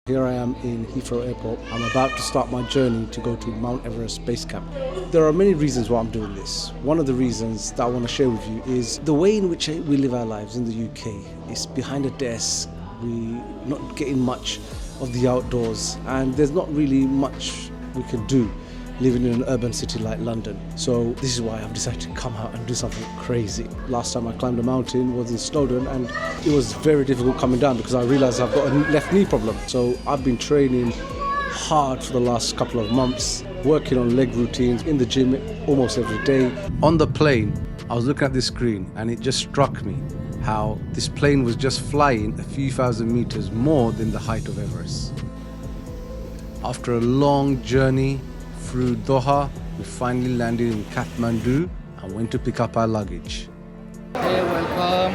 Here I am in Heathrow Airport. I'm about to start my journey to go to Mount Everest Base Camp. There are many reasons why I'm doing this. One of the reasons that I want to share with you is the way in which we live our lives in the UK. It's behind a desk, we're not getting much of the outdoors, and there's not really much we can do living in an urban city like London. So this is why I've decided to come out and do something crazy. Last time I climbed a mountain was in Snowdon, and it was very difficult coming down because I realized I've got a left knee problem. So I've been training hard for the last couple of months, working on leg routines in the gym almost every day. On the plane, I was looking at this screen and it just struck me how this plane was just flying a few thousand meters more than the height of Everest. After a long journey through Doha, we finally landed in Kathmandhu and went to pick up our luggage. Hey, welcome.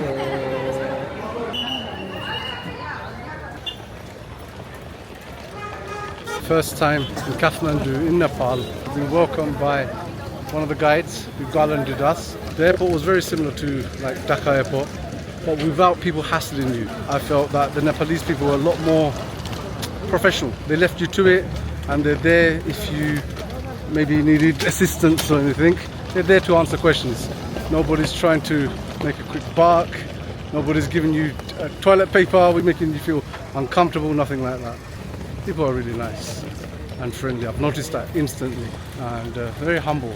First time in Kathmandu in Nepal. We've been welcomed by one of the guides who garlanded us. The airport was very similar to like Dhaka Airport, but without people hassling you. I felt that the Nepalese people were a lot more professional. They left you to it, and they're there if you maybe needed assistance or anything. They're there to answer questions. Nobody's trying to make a quick buck. Nobody's giving you toilet paper. We're making you feel uncomfortable, nothing like that. People are really nice and friendly. I've noticed that instantly, and very humble.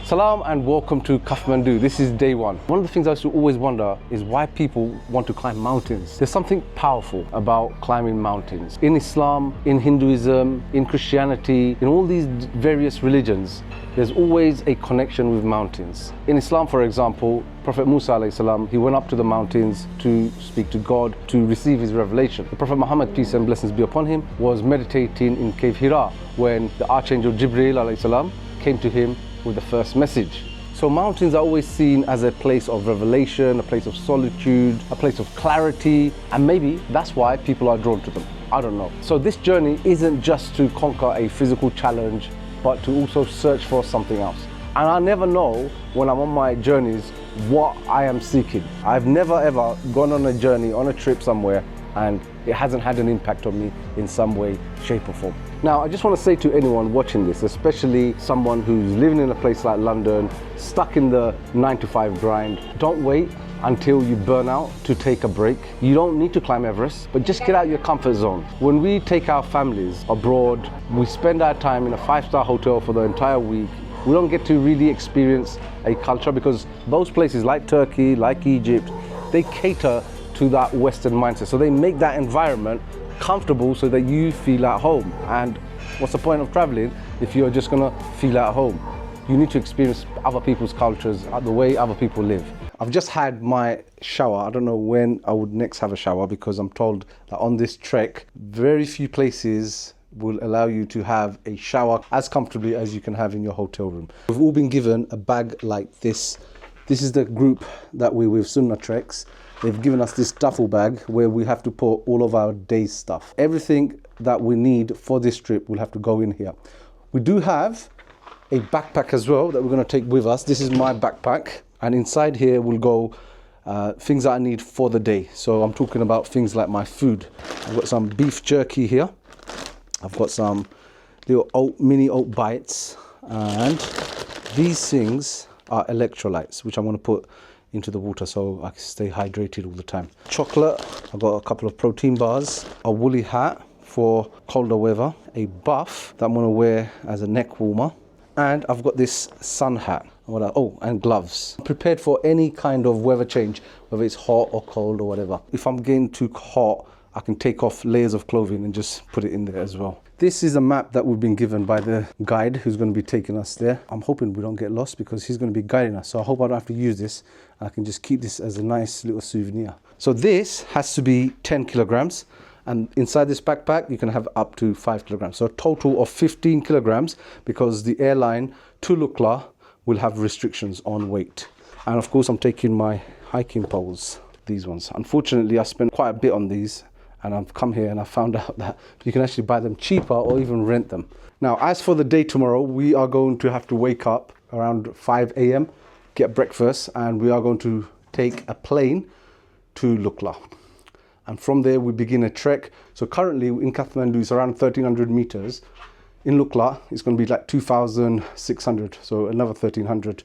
Salam and welcome to Kathmandu. This is day one. One of the things I used to always wonder is why people want to climb mountains. There's something powerful about climbing mountains. In Islam, in Hinduism, in Christianity, in all these various religions, there's always a connection with mountains. In Islam, for example, Prophet Musa alayhi salam, he went up to the mountains to speak to God, to receive his revelation. The Prophet Muhammad, peace and blessings be upon him, was meditating in Cave Hira when the Archangel Jibreel alayhi salam came to him with the first message. So mountains are always seen as a place of revelation, a place of solitude, a place of clarity, and maybe that's why people are drawn to them. I don't know. So this journey isn't just to conquer a physical challenge, but to also search for something else. And I never know when I'm on my journeys what I am seeking. I've never ever gone on a journey, on a trip somewhere, and it hasn't had an impact on me in some way, shape or form. Now, I just want to say to anyone watching this, especially someone who's living in a place like London, stuck in the 9-to-5 grind, don't wait until you burn out to take a break. You don't need to climb Everest, but just get out your comfort zone. When we take our families abroad, we spend our time in a 5-star hotel for the entire week. We don't get to really experience a culture because those places like Turkey, like Egypt, they cater to that Western mindset. So they make that environment comfortable so that you feel at home. And what's the point of traveling if you're just gonna feel at home? You need to experience other people's cultures, the way other people live. I've just had my shower. I don't know when I would next have a shower because I'm told that on this trek, very few places will allow you to have a shower as comfortably as you can have in your hotel room. We've all been given a bag like this. This is the group that we're with, Sunnah Treks. They've given us this duffel bag where we have to put all of our day's stuff. Everything that we need for this trip will have to go in here. We do have a backpack as well that we're going to take with us. This is my backpack, and inside here will go things that I need for the day. So I'm talking about things like my food. I've got some beef jerky here. I've got some little mini oat bites, and these things are electrolytes, which I'm going to put into the water so I can stay hydrated all the time. Chocolate, I've got a couple of protein bars, a woolly hat for colder weather, a buff that I'm going to wear as a neck warmer, and I've got this sun hat. And gloves. I'm prepared for any kind of weather change, whether it's hot or cold or whatever. If I'm getting too hot, I can take off layers of clothing and just put it in there as well. This is a map that we've been given by the guide who's going to be taking us there. I'm hoping we don't get lost because he's going to be guiding us. So I hope I don't have to use this. I can just keep this as a nice little souvenir. So this has to be 10 kilograms. And inside this backpack, you can have up to 5 kilograms. So a total of 15 kilograms because the airline to Lukla will have restrictions on weight. And of course, I'm taking my hiking poles, these ones. Unfortunately, I spent quite a bit on these and I've come here and I found out that you can actually buy them cheaper or even rent them. Now, as for the day tomorrow, we are going to have to wake up around 5 a.m, get breakfast, and we are going to take a plane to Lukla. And from there we begin a trek. So currently in Kathmandu it's around 1300 meters. In Lukla it's going to be like 2600, so another 1300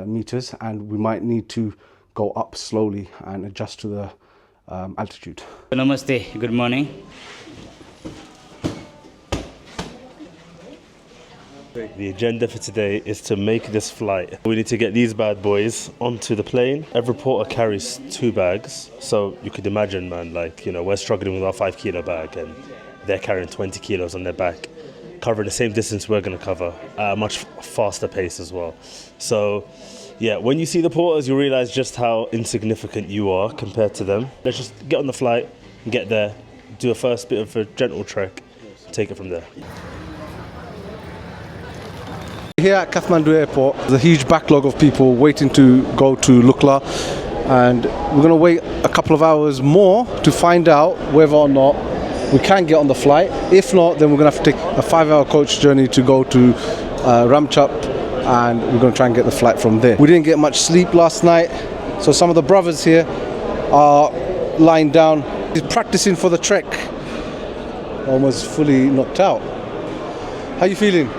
meters, and we might need to go up slowly and adjust to the altitude. Namaste, good morning. The agenda for today is to make this flight. We need to get these bad boys onto the plane. Every porter carries 2 bags. So you could imagine, man, like, you know, we're struggling with our 5 kilo bag and they're carrying 20 kilos on their back, covering the same distance we're going to cover at a much faster pace as well. So, yeah, when you see the porters, you realize just how insignificant you are compared to them. Let's just get on the flight, get there, do a first bit of a gentle trek, take it from there. Here at Kathmandu Airport, there's a huge backlog of people waiting to go to Lukla, and we're going to wait a couple of hours more to find out whether or not we can get on the flight. If not, then we're going to have to take a 5-hour coach journey to go to Ramchap, and we're going to try and get the flight from there. We didn't get much sleep last night, so some of the brothers here are lying down, practicing for the trek, almost fully knocked out. How are you feeling?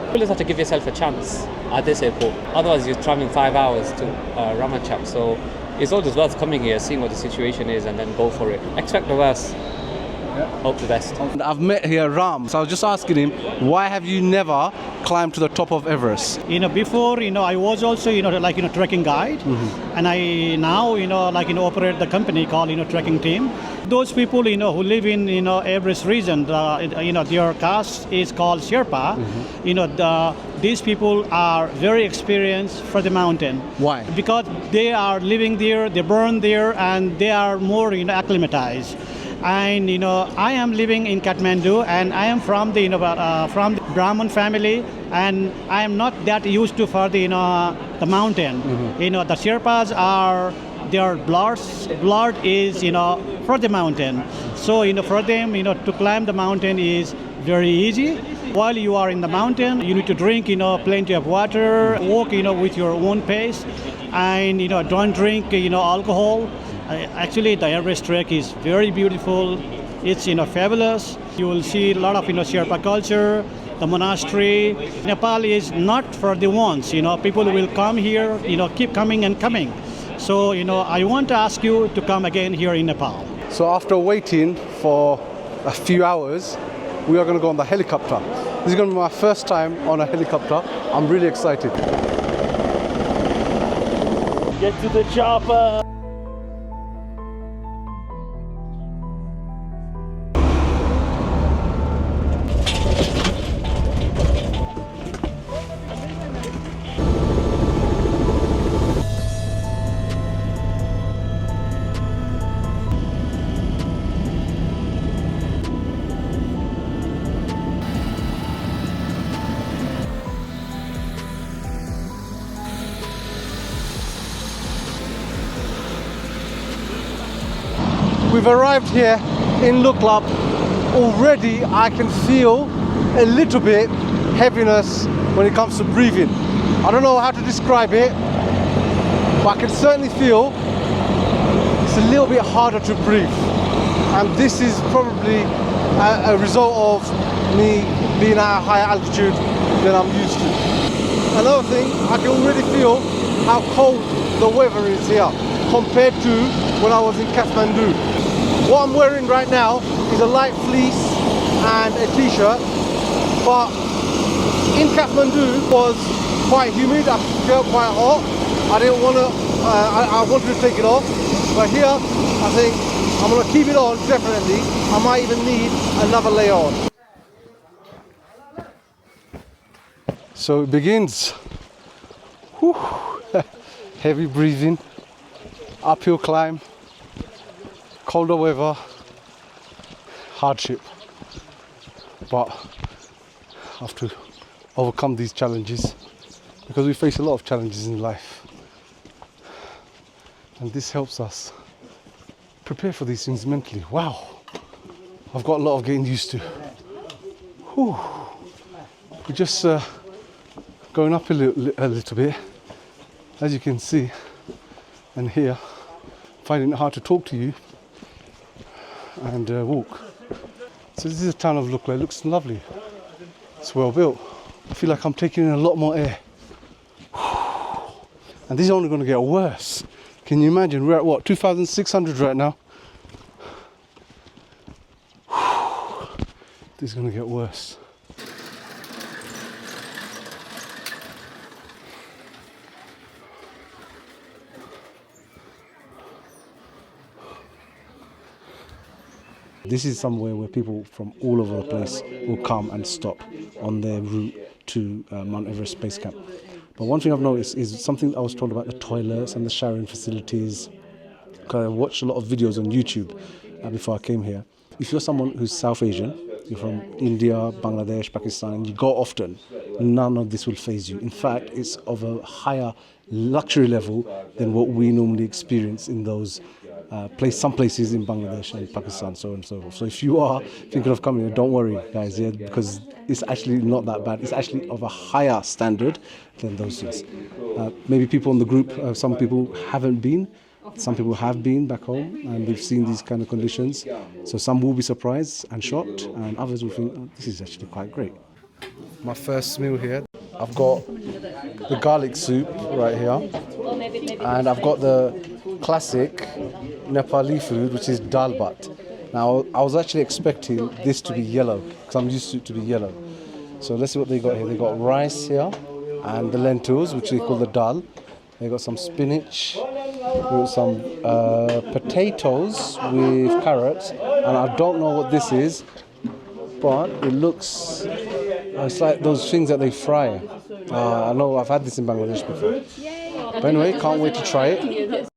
You always have to give yourself a chance at this airport. Otherwise, you're traveling 5 hours to Ramachap. So it's always worth coming here, seeing what the situation is, and then go for it. Expect the worst. Hope the best. I've met here Ram, so I was just asking him, why have you never climbed to the top of Everest? Before, I was also, trekking guide, and I now, operate the company called, trekking team. Those people, who live in, Everest region, their caste is called Sherpa. These people are very experienced for the mountain. Why? Because they are living there, they burn there, and they are more, acclimatized. And I am living in Kathmandu, and I am from the from the Brahmin family, and I am not that used to for the the mountain. The Sherpas are, their blood is for the mountain. So for them to climb the mountain is very easy. While you are in the mountain, you need to drink plenty of water, walk with your own pace, and don't drink alcohol. Actually, the Everest trek is very beautiful. It's fabulous. You will see a lot of Sherpa culture, the monastery. Nepal is not for the ones. People will come here. Keep coming and coming. So I want to ask you to come again here in Nepal. So after waiting for a few hours, we are going to go on the helicopter. This is going to be my first time on a helicopter. I'm really excited. Get to the chopper! We've arrived here in Lukla. Already I can feel a little bit heaviness when it comes to breathing. I don't know how to describe it, but I can certainly feel it's a little bit harder to breathe. And this is probably a result of me being at a higher altitude than I'm used to. Another thing, I can already feel how cold the weather is here compared to when I was in Kathmandu. What I'm wearing right now is a light fleece and a t-shirt, but in Kathmandu it was quite humid. I felt quite hot. I didn't want to, I wanted to take it off, but here I think I'm going to keep it on, definitely. I might even need another layer on. So it begins. Whew. Heavy breathing, uphill climb, colder weather, hardship. But I have to overcome these challenges because we face a lot of challenges in life. And this helps us prepare for these things mentally. Wow. I've got a lot of getting used to. Whew. We're just going up a little bit, as you can see and hear. Finding it hard to talk to you and walk. So this is the town of Lukla. It looks lovely. It's well built. I feel like I'm taking in a lot more air. And this is only going to get worse. Can you imagine? We're at what, 2,600 right now? This is going to get worse. This is somewhere where people from all over the place will come and stop on their route to Mount Everest Base Camp. But one thing I've noticed is something I was told about the toilets and the showering facilities. Because I watched a lot of videos on YouTube before I came here. If you're someone who's South Asian, you're from India, Bangladesh, Pakistan, and you go often, none of this will faze you. In fact, it's of a higher luxury level than what we normally experience in those some places in Bangladesh and Pakistan, so on and so forth. So if you are thinking of coming here, don't worry, guys, yeah, because it's actually not that bad. It's actually of a higher standard than those things. Maybe people in the group, some people haven't been, some people have been back home and they've seen these kind of conditions. So some will be surprised and shocked, and others will think, oh, this is actually quite great. My first meal here, I've got the garlic soup right here, and I've got the classic Nepali food, which is dal bhat. Now, I was actually expecting this to be yellow, because I'm used to it to be yellow. So let's see what they got here. They got rice here, and the lentils, which they call the dal. They got some spinach, with some potatoes with carrots, and I don't know what this is, but it looks, it's like those things that they fry. I know I've had this in Bangladesh before. But anyway, can't wait to try it.